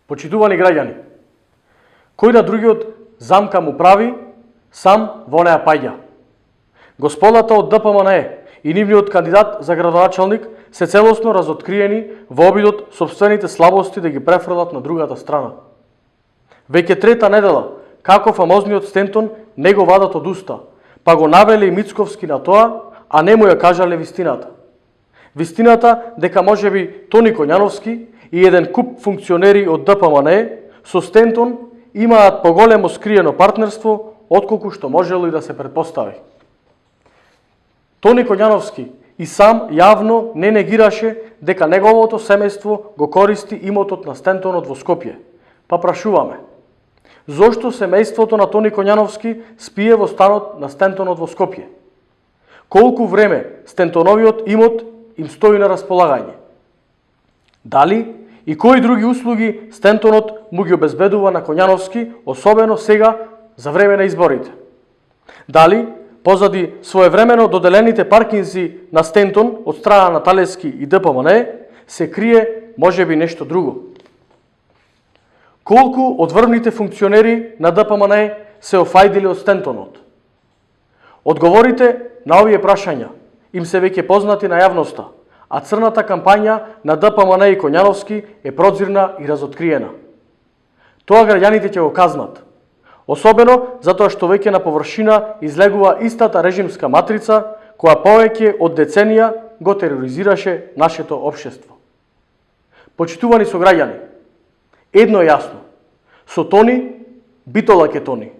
Почитувани граѓани, кој на другиот замка му прави, сам во неа паѓа. Господата од ДПМН и нивниот кандидат за градоначалник се целосно разоткриени во обидот собствените слабости да ги префрлат на другата страна. Веќе трета недела, како фамозниот Стентон не го вадат од уста, па го навеле и Мицковски на тоа, а не му ја кажале вистината. Вистината дека можеби Тони Коњановски и еден куп функционери од ДПМН со Стентон имаат поголемо скриено партнерство отколку што можело и да се претпостави. Тони Коњановски и сам јавно не негираше дека неговото семејство го користи имотот на Стентонот во Скопје. Па прашуваме, зошто семејството на Тони Коњановски спие во станот на Стентонот во Скопје? Колку време Стентоновиот имот им стои на располагање? Дали и кои други услуги Стентонот му ги обезбедува на Коњановски, особено сега за време на изборите? Дали позади своевремено доделените паркинзи на Стентон од страна на Талески и ДПМН се крие можеби нешто друго? Колку од врвните функционери на ДПМН се офајдили од Стентонот? Одговорите на овие прашања им се веќе познати на јавноста, а црната кампања на ДПМН и Коњановски е прозирна и разоткриена. Тоа граѓаните ќе го казнат, особено затоа што веќе на површина излегува истата режимска матрица која повеќе од деценија го тероризираше нашето општество. Почитувани сограѓани, едно е јасно, со Тони битола ке Тони.